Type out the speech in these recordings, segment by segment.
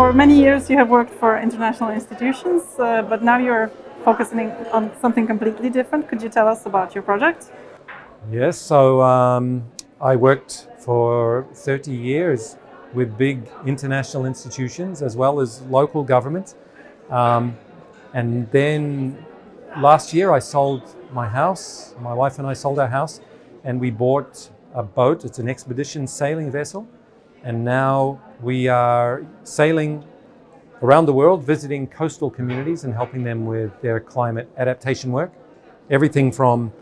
For many years you have worked for international institutions, but now you're focusing on something completely different. Could you tell us about your project? Yes, so I worked for 30 years with big international institutions as well as local governments. And then last year I sold my house. My wife and I sold our house and we bought a boat. It's an expedition sailing vessel. And now we are sailing around the world, visiting coastal communities and helping them with their climate adaptation work. Everything from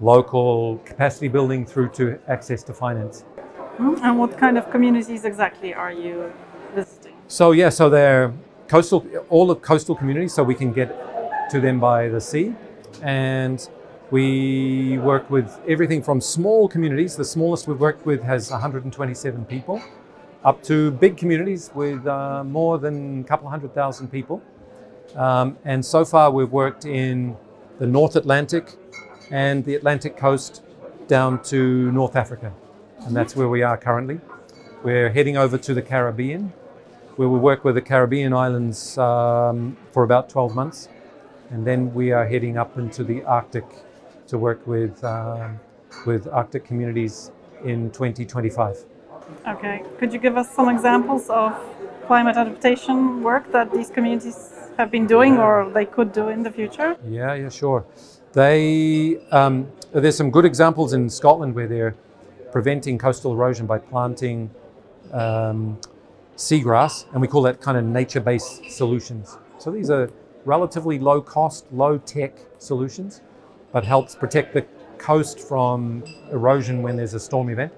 local capacity building through to access to finance. And what kind of communities exactly are you visiting? So they're coastal, all the coastal communities, so we can get to them by the sea. And we work with everything from small communities. The smallest we've worked with has 127 people, up to big communities with more than a couple of 100,000 people. And so far we've worked in the North Atlantic and the Atlantic coast down to North Africa. And that's where we are currently. We're heading over to the Caribbean, where we work with the Caribbean islands for about 12 months. And then we are heading up into the Arctic to work with Arctic communities in 2025. Okay, could you give us some examples of climate adaptation work that these communities have been doing or they could do in the future? Yeah, sure. There's some good examples in Scotland where they're preventing coastal erosion by planting seagrass, and we call that kind of nature-based solutions. So these are relatively low-cost, low-tech solutions, but helps protect the coast from erosion when there's a storm event.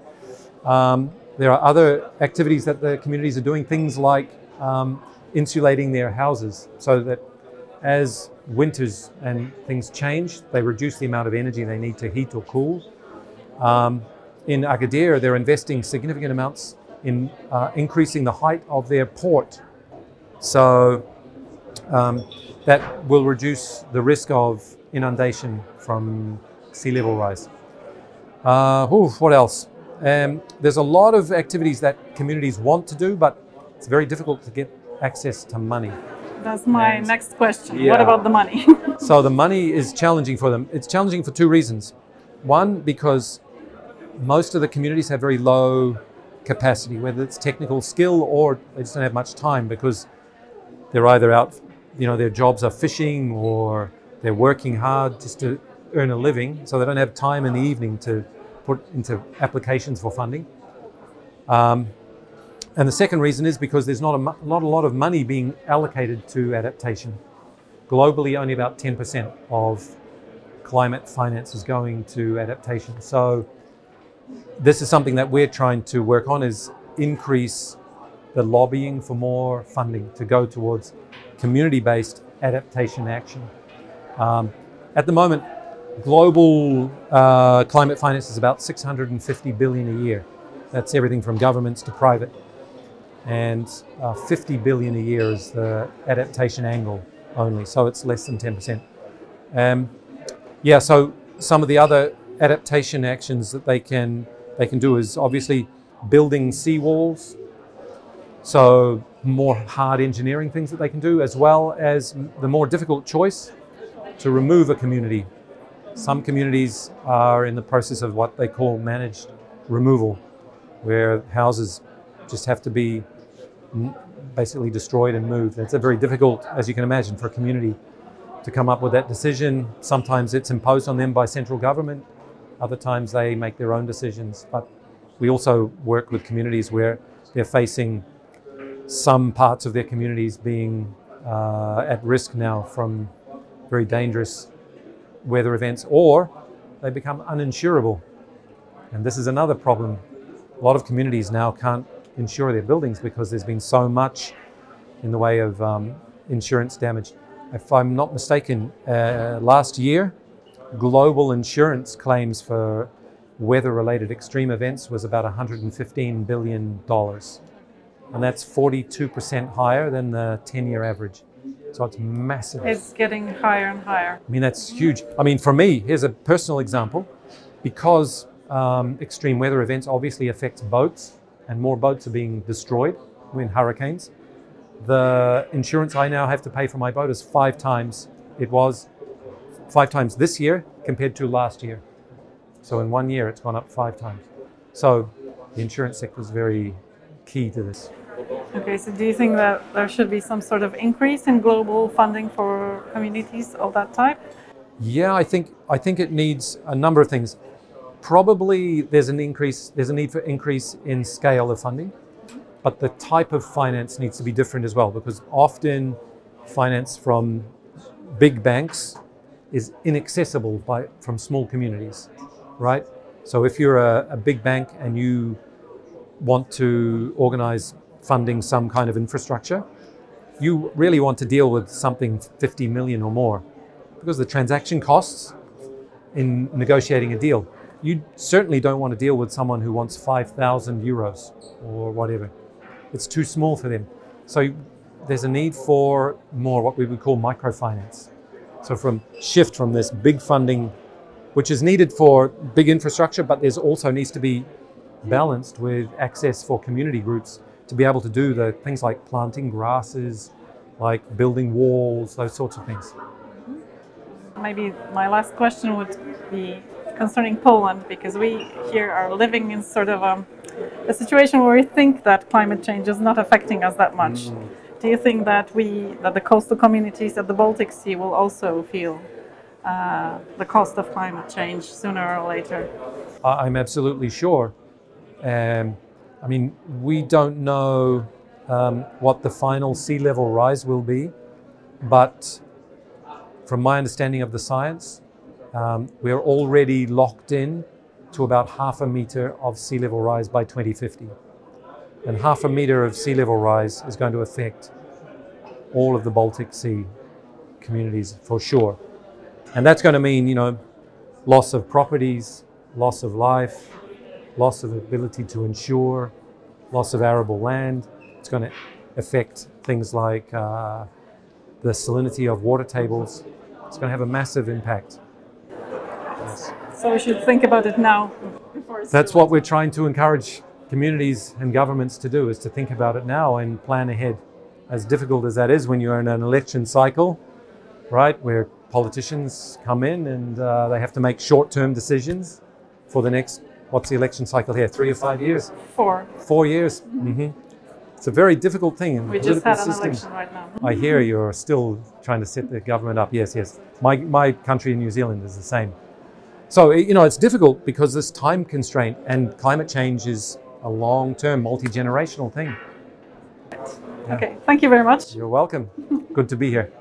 There are other activities that the communities are doing, things like insulating their houses so that as winters and things change, they reduce the amount of energy they need to heat or cool. In Agadir, they're investing significant amounts in increasing the height of their port. So that will reduce the risk of inundation from sea level rise. What else? There's a lot of activities that communities want to do, but it's very difficult to get access to money. That's my next question. Yeah. What about the money? So the money is challenging for them. It's challenging for two reasons. One, because most of the communities have very low capacity, whether it's technical skill or they just don't have much time because they're either out, their jobs are fishing or they're working hard just to earn a living, so they don't have time in the evening to put into applications for funding. And the second reason is because there's not a lot of money being allocated to adaptation. Globally, only about 10% of climate finance is going to adaptation. So this is something that we're trying to work on, is increase the lobbying for more funding to go towards community-based adaptation action. At the moment, global climate finance is about 650 billion a year. That's everything from governments to private. And 50 billion a year is the adaptation angle only, so it's less than 10%. So some of the other adaptation actions that they can do is obviously building seawalls, so more hard engineering things that they can do, as well as the more difficult choice to remove a community. Some communities are in the process of what they call managed removal, where houses just have to be basically destroyed and moved. It's a very difficult, as you can imagine, for a community to come up with that decision. Sometimes it's imposed on them by central government, other times they make their own decisions. But we also work with communities where they're facing some parts of their communities being at risk now from very dangerous weather events, or they become uninsurable. And this is another problem. A lot of communities now can't insure their buildings because there's been so much in the way of insurance damage. If I'm not mistaken, last year, global insurance claims for weather-related extreme events was about $115 billion. And that's 42% higher than the 10-year average. So it's massive. It's getting higher and higher. I mean, that's huge. I mean, for me, here's a personal example. Because extreme weather events obviously affect boats, and more boats are being destroyed in hurricanes. The insurance I now have to pay for my boat is 5 times. It was 5 times this year compared to last year. So in 1 year, it's gone up 5 times. So the insurance sector is very key to this. Okay, so do you think that there should be some sort of increase in global funding for communities of that type? Yeah, I think it needs a number of things. Probably there's a need for increase in scale of funding, but the type of finance needs to be different as well, because often finance from big banks is inaccessible from small communities, right? So if you're a big bank and you want to organize funding some kind of infrastructure, you really want to deal with something 50 million or more, because the transaction costs in negotiating a deal. You certainly don't want to deal with someone who wants 5,000 euros or whatever. It's too small for them. So there's a need for more what we would call microfinance. So shift from this big funding, which is needed for big infrastructure, but there's also needs to be balanced with access for community groups to be able to do the things like planting grasses, like building walls, those sorts of things. Maybe my last question would be concerning Poland, because we here are living in sort of a situation where we think that climate change is not affecting us that much. Do you think that the coastal communities at the Baltic Sea will also feel the cost of climate change sooner or later? I'm absolutely sure. I mean, we don't know what the final sea level rise will be, but from my understanding of the science, we're already locked in to about 0.5 meter of sea level rise by 2050. And 0.5 meter of sea level rise is going to affect all of the Baltic Sea communities for sure. And that's going to mean, loss of properties, loss of life, loss of ability to insure, loss of arable land. It's going to affect things like the salinity of water tables. It's going to have a massive impact. Yes. So we should think about it now. That's what we're trying to encourage communities and governments to do, is to think about it now and plan ahead. As difficult as that is when you're in an election cycle, right, where politicians come in and they have to make short-term decisions for the next, what's the election cycle here, 3 or 5 years? 4. 4 years. Mm-hmm. It's a very difficult thing in the political system. We just had an election right now. I hear you're still trying to set the government up. Yes, yes. My country in New Zealand is the same. So, it's difficult because this time constraint, and climate change is a long-term, multi-generational thing. Okay, thank you very much. You're welcome. Good to be here.